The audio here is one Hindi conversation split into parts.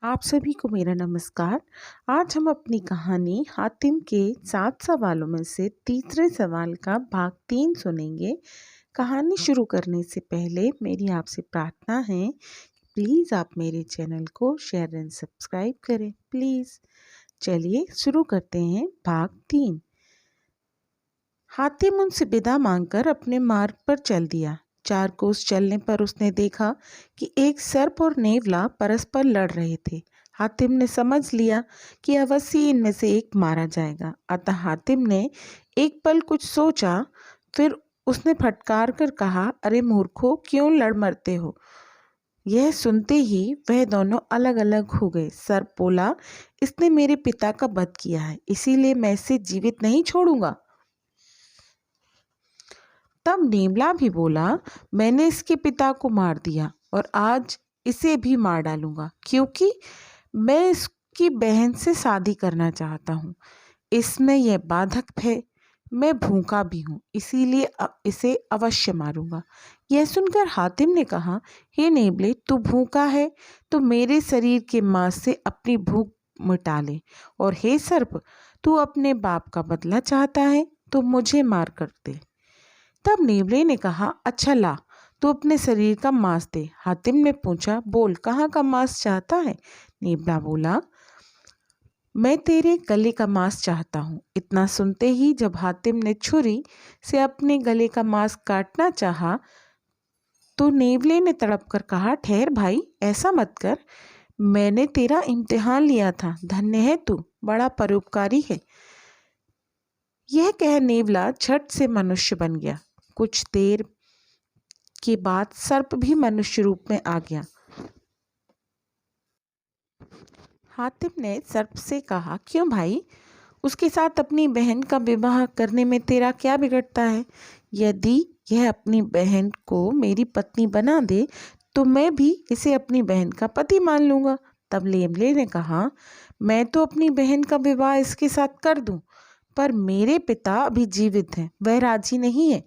आप सभी को मेरा नमस्कार। आज हम अपनी कहानी हातिम के 7 सवालों में से तीसरे सवाल का भाग 3 सुनेंगे। कहानी शुरू करने से पहले मेरी आपसे प्रार्थना है, प्लीज़ आप मेरे चैनल को शेयर एंड सब्सक्राइब करें प्लीज़। चलिए शुरू करते हैं भाग 3। हातिम उनसे विदा मांगकर अपने मार्ग पर चल दिया। 4 कोस चलने पर उसने देखा कि एक सर्प और नेवला परस्पर लड़ रहे थे। हातिम ने समझ लिया कि अवश्य इनमें से एक मारा जाएगा। अतः हातिम ने एक पल कुछ सोचा, फिर उसने फटकार कर कहा, अरे मूर्खों, क्यों लड़ मरते हो? यह सुनते ही वह दोनों अलग अलग हो गए। सर्प बोला, इसने मेरे पिता का वध किया है, इसीलिए मैं इसे जीवित नहीं छोड़ूंगा। तब नेवला भी बोला, मैंने इसके पिता को मार दिया और आज इसे भी मार डालूंगा, क्योंकि मैं इसकी बहन से शादी करना चाहता हूँ। इसमें यह बाधक है, मैं भूखा भी हूँ, इसीलिए इसे अवश्य मारूंगा। यह सुनकर हातिम ने कहा, हे नेवले, तू भूखा है तो मेरे शरीर के मांस से अपनी भूख मिटा ले, और हे सर्प, तू अपने बाप का बदला चाहता है तो मुझे मार कर दे। तब नेवले ने कहा, अच्छा ला, तू अपने शरीर का मांस दे। हातिम ने पूछा, बोल, कहाँ का मांस चाहता है? नेवला बोला, मैं तेरे गले का मांस चाहता हूँ। इतना सुनते ही जब हातिम ने छुरी से अपने गले का मांस काटना चाहा, तो नेवले ने तड़प कर कहा, ठहर भाई, ऐसा मत कर, मैंने तेरा इम्तिहान लिया था, धन्य है तू, बड़ा परोपकारी है। यह कह नेवला झट से मनुष्य बन गया। कुछ देर के बाद सर्प भी मनुष्य रूप में आ गया। हातिम ने सर्प से कहा, क्यों भाई, उसके साथ अपनी बहन का विवाह करने में तेरा क्या बिगड़ता है? यदि यह अपनी बहन को मेरी पत्नी बना दे तो मैं भी इसे अपनी बहन का पति मान लूंगा। तब नेवले ने कहा, मैं तो अपनी बहन का विवाह इसके साथ कर दूं, पर मेरे पिता अभी जीवित हैं, वह राजी नहीं है।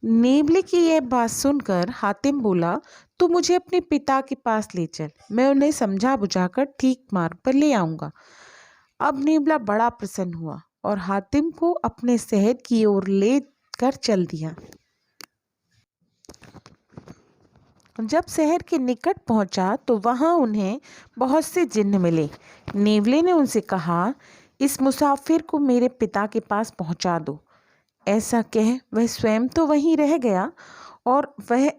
नेवले की यह बात सुनकर हातिम बोला, तू मुझे अपने पिता के पास ले चल, मैं उन्हें समझा बुझाकर ठीक मार्ग पर ले आऊंगा। अब नेवला बड़ा प्रसन्न हुआ और हातिम को अपने शहर की ओर ले कर चल दिया। जब शहर के निकट पहुंचा तो वहां उन्हें बहुत से जिन्न मिले। नेवले ने उनसे कहा, इस मुसाफिर को मेरे पिता के पास पहुंचा दो। ऐसा कह वह स्वयं तो वहीं रह गया और वह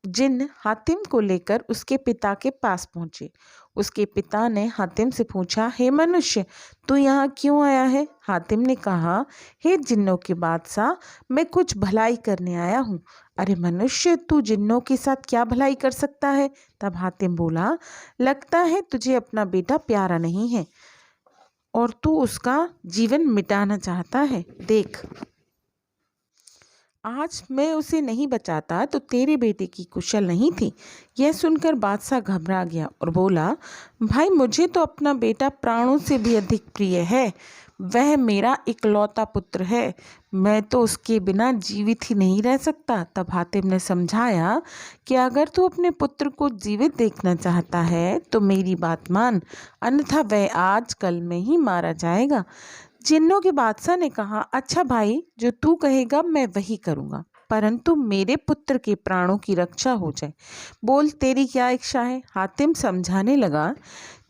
जिन्न हातिम को लेकर उसके पिता के पास पहुंचे। उसके पिता ने हातिम से पूछा, हे मनुष्य, तू यहाँ क्यों आया है? हातिम ने कहा, हे जिन्नों के बादशाह, मैं कुछ भलाई करने आया हूँ। अरे मनुष्य, तू जिन्नों के साथ क्या भलाई कर सकता है? तब हातिम बोला, लगता है तुझे अपना बेटा प्यारा नहीं है और तू उसका जीवन मिटाना चाहता है। देख, आज मैं उसे नहीं बचाता तो तेरे बेटे की कुशल नहीं थी। यह सुनकर बादशाह घबरा गया और बोला, भाई, मुझे तो अपना बेटा प्राणों से भी अधिक प्रिय है। वह मेरा इकलौता पुत्र है, मैं तो उसके बिना जीवित ही नहीं रह सकता। तब हातिम ने समझाया कि अगर तू अपने पुत्र को जीवित देखना चाहता है तो मेरी बात मान, अन्यथा वह आज कल में ही मारा जाएगा। जिन्नों के बादशाह ने कहा, अच्छा भाई, जो तू कहेगा मैं वही करूँगा, परंतु मेरे पुत्र के प्राणों की रक्षा हो जाए। बोल, तेरी क्या इच्छा है? हातिम समझाने लगा,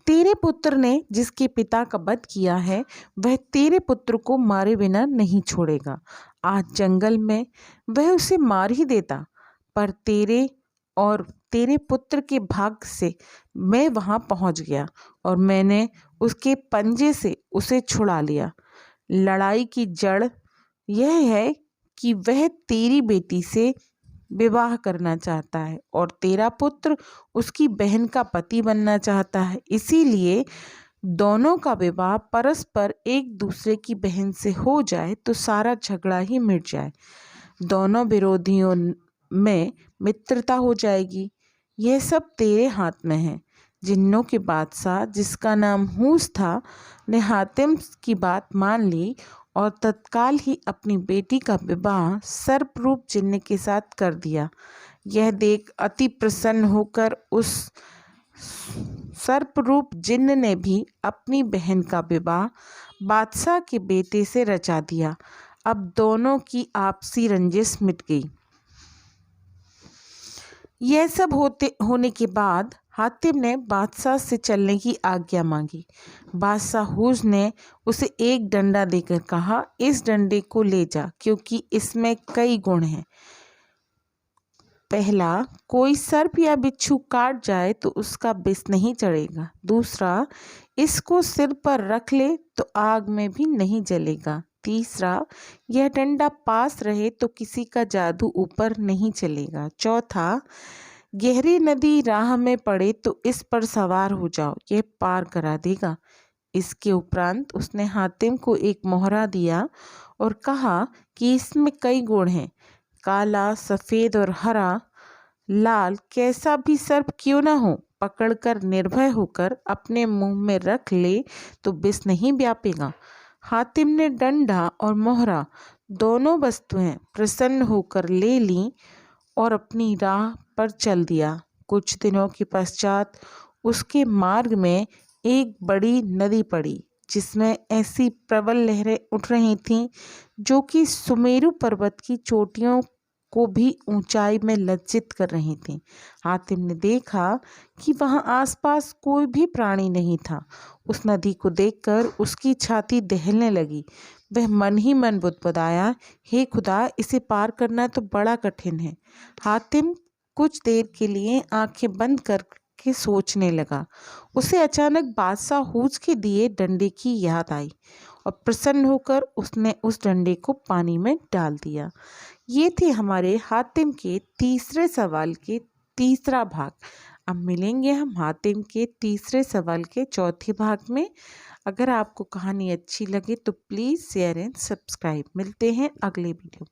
तेरे पुत्र ने जिसके पिता का वध किया है वह तेरे पुत्र को मारे बिना नहीं छोड़ेगा। आज जंगल में वह उसे मार ही देता, पर तेरे और तेरे पुत्र के भाग्य से मैं वहां पहुंच गया और मैंने उसके पंजे से उसे छुड़ा लिया। लड़ाई की जड़ यह है कि वह तेरी बेटी से विवाह करना चाहता है और तेरा पुत्र उसकी बहन का पति बनना चाहता है। इसीलिए दोनों का विवाह परस्पर एक दूसरे की बहन से हो जाए तो सारा झगड़ा ही मिट जाए, दोनों विरोधियों में मित्रता हो जाएगी। यह सब तेरे हाथ में है। जिन्नों के बादशाह, जिसका नाम हूस था, ने हातिम की बात मान ली और तत्काल ही अपनी बेटी का विवाह सर्परूप जिन्न के साथ कर दिया। यह देख अति प्रसन्न होकर उस सर्परूप जिन्न ने भी अपनी बहन का विवाह बादशाह के बेटे से रचा दिया। अब दोनों की आपसी रंजिश मिट गई। यह सब होने के बाद हातिम ने बादशाह से चलने की आज्ञा मांगी। बादशाह हूज ने उसे एक डंडा देकर कहा, इस डंडे को ले जा, क्योंकि इसमें कई गुण हैं। पहला, कोई सर्प या बिच्छू काट जाए तो उसका विष नहीं चढ़ेगा। दूसरा, इसको सिर पर रख ले तो आग में भी नहीं जलेगा। तीसरा, यह डंडा पास रहे तो किसी का जादू ऊपर नहीं चलेगा। चौथा, गहरी नदी राह में पड़े तो इस पर सवार हो जाओ, यह पार करा देगा। इसके उपरांत उसने हातिम को एक मोहरा दिया और कहा कि इसमें कई गुण हैं। काला, सफ़ेद और हरा, लाल, कैसा भी सर्प क्यों न हो, पकड़कर निर्भय होकर अपने मुंह में रख ले तो विष नहीं व्यापेगा। हातिम ने डंडा और मोहरा दोनों वस्तुएं प्रसन्न होकर ले लीं और अपनी राह पर चल दिया। कुछ दिनों के पश्चात उसके मार्ग में एक बड़ी नदी पड़ी, जिसमें ऐसी प्रबल लहरें उठ रही थीं जो कि सुमेरु पर्वत की चोटियों को भी ऊंचाई में लज्जित कर रही थीं। हातिम ने देखा कि वहां आसपास कोई भी प्राणी नहीं था। उस नदी को देखकर उसकी छाती दहलने लगी। वह मन ही मन बुदबुदाया, हे खुदा, इसे पार करना तो बड़ा कठिन है। हातिम कुछ देर के लिए आंखें बंद करके सोचने लगा। उसे अचानक बादशाह हूज के दिए डंडे की याद आई और प्रसन्न होकर उसने उस डंडे को पानी में डाल दिया। ये थे हमारे हातिम के तीसरे सवाल के तीसरा भाग। अब मिलेंगे हम हातिम के तीसरे सवाल के चौथे भाग में। अगर आपको कहानी अच्छी लगे तो प्लीज़ शेयर एंड सब्सक्राइब। मिलते हैं अगले वीडियो।